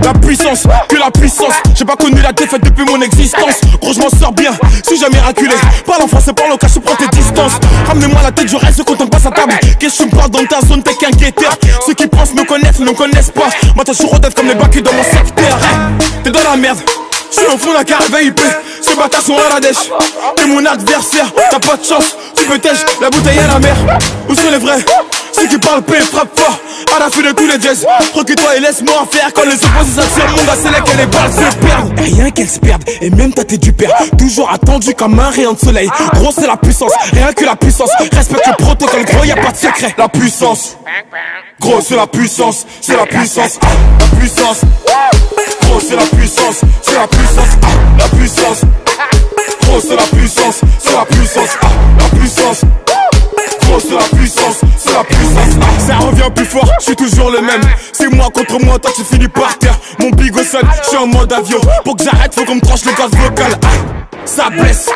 La puissance, que la puissance. J'ai pas connu la défaite depuis mon existence. Gros, je m'en sors bien, suis jamais raculé. Parle en français, parle au cas, je prends tes distances. Ramenez-moi la tête, je reste quand on passe à table. Qu'est-ce que tu me parles dans ta zone, t'es qu'un guetteur. Ceux qui pensent me connaissent, ne me connaissent pas. Moi, t'as toujours rodef comme les bacs dans mon secteur. T'es dans la merde. Je suis au fond d'un carré VIP. Ces bâtards sont à la dèche. T'es mon adversaire, t'as pas de chance. Tu peux tèche, la bouteille à la mer. Où sont les vrais? Ceux qui parlent paix, frappe fort. À la fin de tous les jazz. Recule-toi et laisse-moi en faire. Quand les opposés s'attirent, mon gars, c'est là que les balles se perdent. Rien qu'elles se perdent, et même ta tête du père. Toujours attendu comme un rayon de soleil. Gros, c'est la puissance, rien que la puissance. Respecte le protocole, gros, y'a pas de secret. La puissance, gros, c'est la puissance. C'est la puissance, la puissance. Gros, c'est la puissance, c'est la puissance. La puissance, gros, c'est la puissance. C'est la puissance, la puissance. Gros, c'est la puissance, c'est la puissance. Ça revient plus fort, je suis toujours le même. C'est moi contre moi, toi tu finis par terre. Mon bigo sonne, je suis en mode avion. Pour que j'arrête, faut qu'on me tranche le gaz vocal. Ça blesse,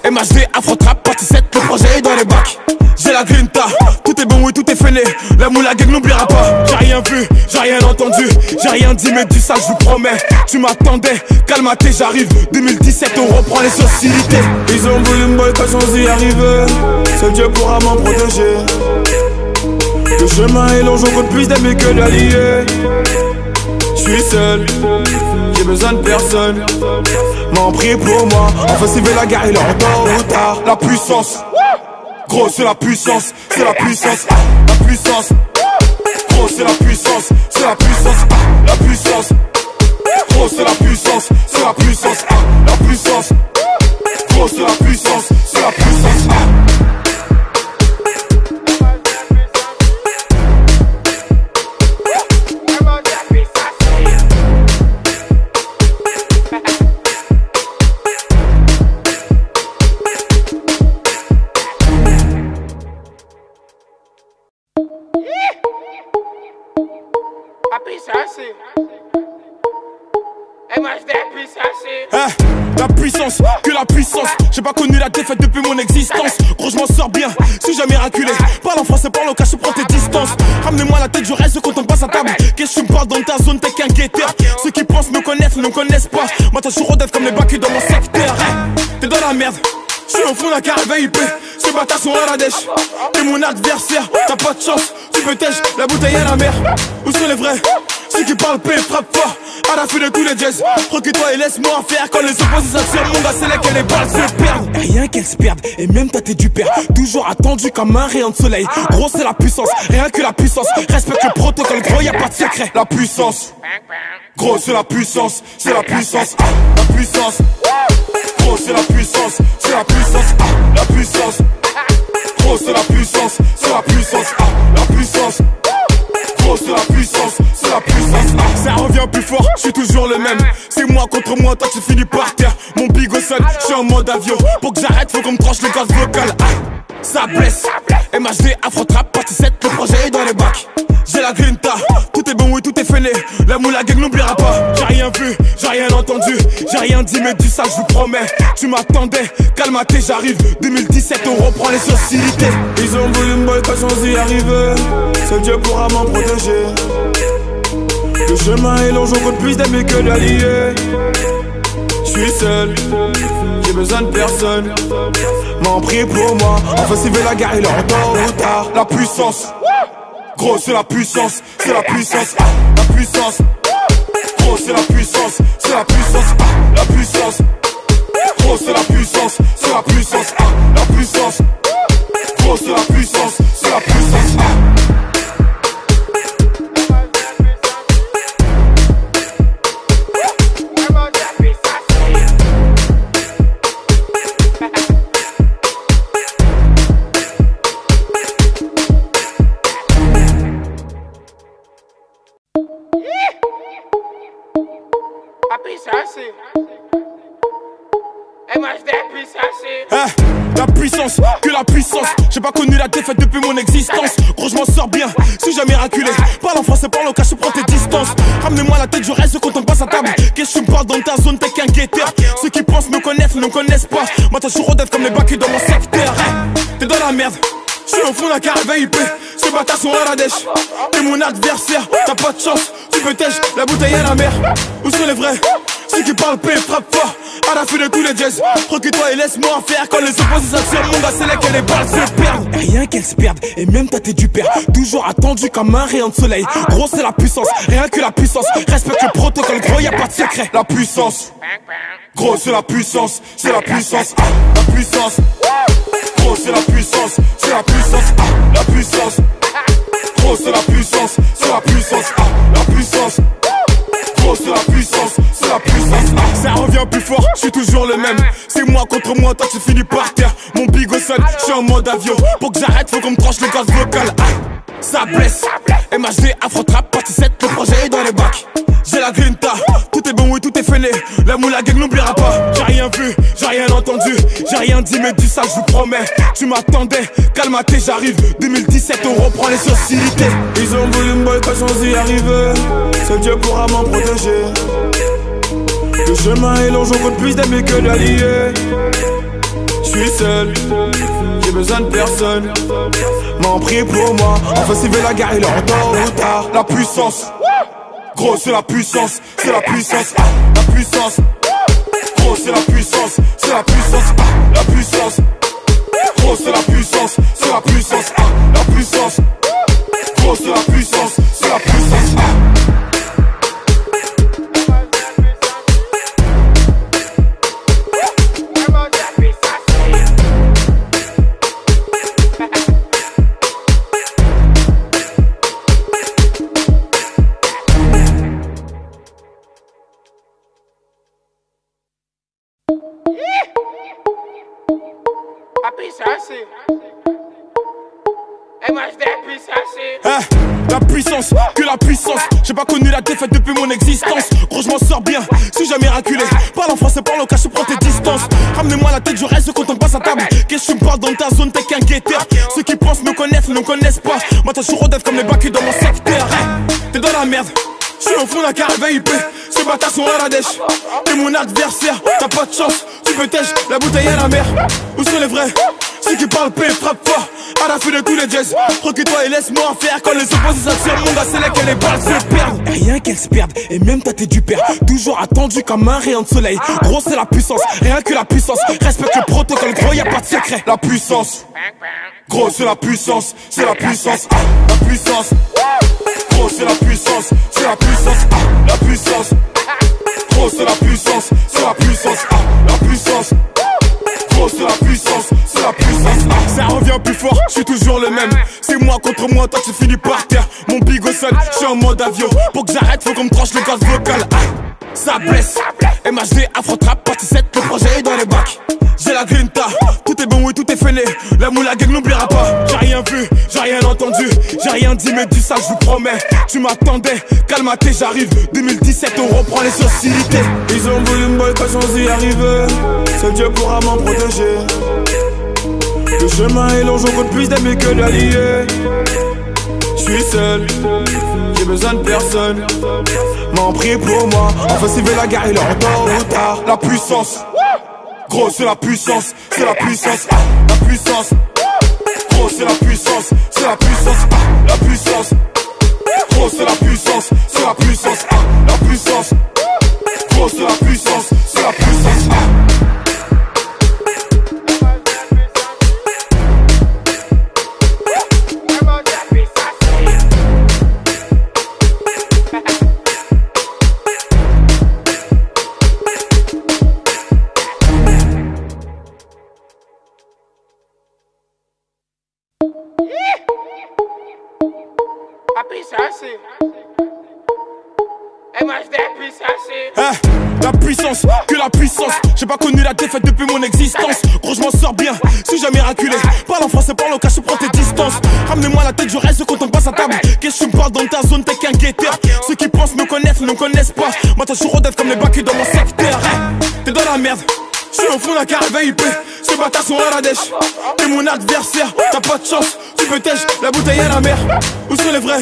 MHD, Afro-Trap, partie 7, le projet est dans les bacs. J'ai la grinta, tout est bon, oui, tout est fainé. La moula gang n'oubliera pas. J'ai rien vu, j'ai rien entendu, j'ai rien dit, mais du ça, je vous promets. Tu m'attendais, calme-toi, j'arrive. 2017, on reprend les hostilités. Ils ont voulu me boycotter sans y arriver. Seul Dieu pourra m'en protéger. Le chemin est long, j'en compte plus d'amis que d'alliés. J'suis seul, j'ai besoin de personne. M'en prie pour moi, enfin s'il veut la guerre, il est en tort ou tard. La puissance, gros, c'est la puissance, c'est la puissance, la puissance. Gros, c'est la puissance, c'est la puissance, la puissance. Gros, c'est la puissance, c'est la puissance, la puissance. Gros, c'est la puissance, c'est la puissance. La puissance, que la puissance. J'ai pas connu la défaite depuis mon existence. Gros, je m'en sors bien, suis jamais raculé. Parle en français, parle au cas, je prends tes distances. Ramenez-moi la tête, je reste quand on passe à table. Qu'est-ce que tu me parles dans ta zone, t'es qu'un guetteur. Ceux qui pensent me connaissent, ne me connaissent pas. Moi, t'as toujours rodef comme les bacs dans mon secteur. T'es dans la merde. Je suis au fond d'un carré VIP. Ces bâtards sont à la dèche. T'es mon adversaire, t'as pas de chance. Tu peux tèche, la bouteille à la mer. Où sont les vrais? Ceux qui parlent paix, frappe fort. À la fin de tous les jazz. Recule-toi et laisse-moi en faire. Quand les opposés s'attirent, mon gars, c'est là que les balles se perdent. Rien qu'elles se perdent, et même ta tête du père. Toujours attendu comme un rayon de soleil. Gros, c'est la puissance, rien que la puissance. Respecte le protocole, gros, y'a pas de secret. La puissance, gros, c'est la puissance, c'est la puissance, la puissance. Gros, c'est la puissance, c'est la puissance, la puissance. Gros, c'est la puissance, c'est la puissance, la puissance. Gros, c'est la puissance, c'est la puissance. Ça revient plus fort, je suis toujours le même. C'est moi contre moi, toi tu finis par terre. Mon bigo sonne, je suis en mode avion. Pour que j'arrête, faut qu'on me tranche le gaz vocal. Ça blesse, MHD, Afro-Trap, partie 7, le projet est dans les bacs. J'ai la grinta, tout est bon, oui, tout est fainé. La moula gang n'oubliera pas. J'ai rien vu, j'ai rien entendu, j'ai rien dit, mais du ça, je vous promets. Tu m'attendais, calme-toi, j'arrive. 2017, on reprend les hostilités. Ils ont voulu me boycotter sans y arriver. Seul Dieu pourra m'en protéger. Le chemin est long, j'en compte plus d'amis que d'alliés. J'suis seul, j'ai besoin de personne. M'en prie pour moi, enfin s'il veut la guerre, il est en tort ou tard. La puissance, gros, c'est la puissance, c'est la puissance, la puissance. Gros, c'est la puissance, c'est la puissance, la puissance. Gros, c'est la puissance, c'est la puissance, la puissance. Gros, c'est la puissance, c'est la puissance. La puissance, que la puissance. J'ai pas connu la défaite depuis mon existence. Gros, je m'en sors bien, suis jamais raculé. Parle en français, parle au cas, je prends tes distances. Ramenez-moi la tête, je reste quand on passe à table. Qu'est-ce que tu me parles dans ta zone, t'es qu'un guetteur. Ceux qui pensent me connaissent, ne me connaissent pas. Moi, t'as toujours rodef comme les bacs dans mon secteur. dans la merde. J'suis au fond d'un caravane IP. Ces bâtards sont à la dèche. T'es mon adversaire, t'as pas de chance. Tu peux tèche, la bouteille à la mer. Où sont les vrais? Ceux qui parlent paix, frappe fort. À la fin de tous les jazz. Recule-toi et laisse-moi faire. Quand les opposés s'attirent, mon gars, c'est là que les balles se perdent. Rien qu'elles se perdent, et même ta tête du père. Toujours attendu comme un rayon de soleil. Gros, c'est la puissance, rien que la puissance. Respecte le protocole, gros, y'a pas de secret. La puissance, gros, c'est la puissance, c'est la puissance. La puissance, gros, c'est la puissance, c'est la puissance. La puissance, gros, c'est la puissance, c'est la puissance. La puissance. Gros, c'est la puissance, c'est la puissance. Ça revient plus fort, je suis toujours le même. C'est moi contre moi, toi tu finis par terre. Mon bigot sonne, je suis en mode avion. Pour que j'arrête, faut qu'on me tranche le gaz vocal. Ça blesse, MHD, Afro-Trap, partie 7, le projet est dans les bacs. J'ai la grinta, tout est bon, oui, tout est fainé. La moule à gang n'oubliera pas. J'ai rien vu, j'ai rien entendu, j'ai rien dit, mais du ça, je vous promets. Tu m'attendais, calme-toi, j'arrive. 2017, on reprend les hostilités. Ils ont voulu me boycotter sans y arriver. Seul Dieu pourra m'en protéger. Le chemin est long, j'en compte plus d'amis que d'alliés. J'suis seul, j'ai besoin de personne. M'en prie pour moi, enfin s'il veut la guerre, il est en tôt ou tard. La puissance, gros c'est la puissance, c'est la puissance. La puissance, gros c'est la puissance, c'est la puissance. La puissance, gros c'est la puissance, c'est la puissance. La puissance, gros c'est la puissance, c'est la puissance. La puissance, que la puissance. J'ai pas connu la défaite depuis mon existence. Gros, je m'en sors bien, si jamais raculé. Parle en français, parle au cas, je prends tes distances. Ramenez-moi la tête, je reste quand on passe à table. Qu'est-ce que tu me parles dans ta zone, t'es qu'un guetteur. Ceux qui pensent me connaissent, ne me connaissent pas. Moi, t'as toujours rodef comme les bacs dans mon secteur. T'es dans la merde, je suis au fond d'un caravane IP. Ces bâtards sont à la dèche. T'es mon adversaire, t'as pas de chance. Tu peux tèche, la bouteille à la mer. Où sont les vrais? Ceux qui parlent paix, frappe fort. À la fin de tous les jazz. Recule-toi et laisse-moi faire. Quand les opposés s'attirent, mon gars, c'est là que les balles se perdent. Rien qu'elles se perdent, et même ta tête du père. Toujours attendu comme un rayon de soleil. Gros, c'est la puissance, rien que la puissance. Respecte le protocole, gros, y'a pas de secret. La puissance, gros, c'est la puissance, c'est la puissance. La puissance, gros, c'est la puissance, c'est la puissance. La puissance, gros, c'est la puissance, c'est la puissance. La puissance, gros, c'est la puissance, c'est la puissance. Ça revient plus fort, je suis toujours le même. C'est moi contre moi, toi tu finis par terre. Mon bigot sonne, je suis en mode avion. Pour que j'arrête, faut qu'on me tranche le gaz vocal. Ça blesse, MHD, Afro-Trap, partie 7, le projet est dans les bacs. J'ai la grinta, tout est bon, oui, tout est fainé. La moule à gang n'oubliera pas. J'ai rien vu, j'ai rien entendu, j'ai rien dit, mais du ça, je vous promets. Tu m'attendais, calme-toi, j'arrive. 2017, on reprend les hostilités. Ils ont voulu me boycotter sans y arriver. Seul Dieu pourra m'en protéger. Le chemin est long, j'en compte plus d'amis que d'alliés. J'suis seul, j'ai besoin de personne. M'en prie pour moi, enfin s'il veut la guerre, il est en tôt ou tard. La puissance, gros c'est la puissance, c'est la puissance. La puissance, gros c'est la puissance, c'est la puissance. La puissance, gros c'est la puissance, c'est la puissance. La puissance, gros c'est la puissance, c'est la puissance. La puissance, que la puissance. J'ai pas connu la défaite depuis mon existence. Gros, je m'en sors bien, si jamais raculé. Parle en français, parle au cas, je prends tes distances. Ramenez-moi la tête, je reste quand on passe à table. Qu'est-ce que tu me parles dans ta zone, t'es qu'un guetteur. Ceux qui pensent me connaissent, ne me connaissent pas. Moi, t'as toujours rodef comme les bacs dans mon secteur. T'es dans la merde, je suis au fond d'un caravane IP. Ces bâtards sont à la dèche. T'es mon adversaire, t'as pas de chance. Tu peux tèche, la bouteille à la mer. Où sont les vrais?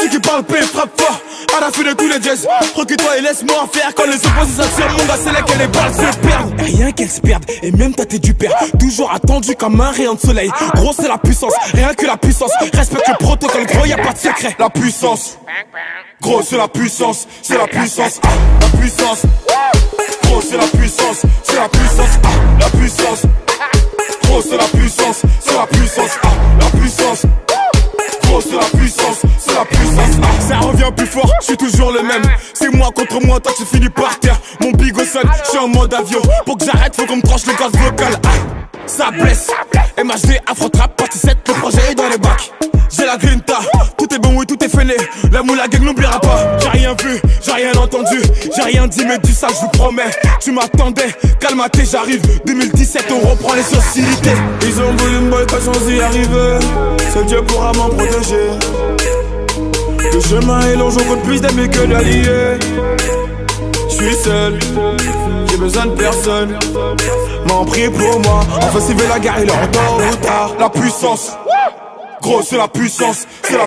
Ceux qui parlent paix frappe fort. À la fin de tous les jazz, recule-toi et laisse-moi faire. Quand les opposés s'attirent, mon gars, c'est là que les balles se perdent. Et rien qu'elles se perdent, et même ta tête du père. Toujours attendu comme un rayon de soleil. Gros, c'est la puissance, rien que la puissance. Respecte le protocole, gros, y'a pas de secret. La puissance, gros, c'est la puissance, c'est la puissance. La puissance, gros, c'est la puissance, c'est la puissance. La puissance, gros, c'est la puissance, c'est la puissance. La puissance. C'est la puissance, c'est la puissance. Ça revient plus fort, je suis toujours le même. C'est moi contre moi, toi tu finis par terre. Mon bigot sonne, je suis en mode avion. Pour que j'arrête, faut qu'on me tranche le gaz vocal. Ça blesse, MHD, Afro-Trap, partie 7, le projet est dans les bacs. J'ai la grinta, tout est bon, oui, tout est fêlé. La moula gang n'oubliera pas. J'ai rien vu, j'ai rien entendu, j'ai rien dit, mais dis ça, je vous promets. Tu m'attendais, calme-toi, j'arrive. 2017, on reprend les hostilités. Ils ont voulu me boycotter sans y arriver. Seul Dieu pourra m'en protéger. Le chemin est long, je compte plus d'amis que d'alliés. Je suis seul, j'ai besoin de personne. M'en prie pour moi, enfin s'il veut la guerre, il est en retard ou tard. La puissance, gros, c'est la puissance, c'est la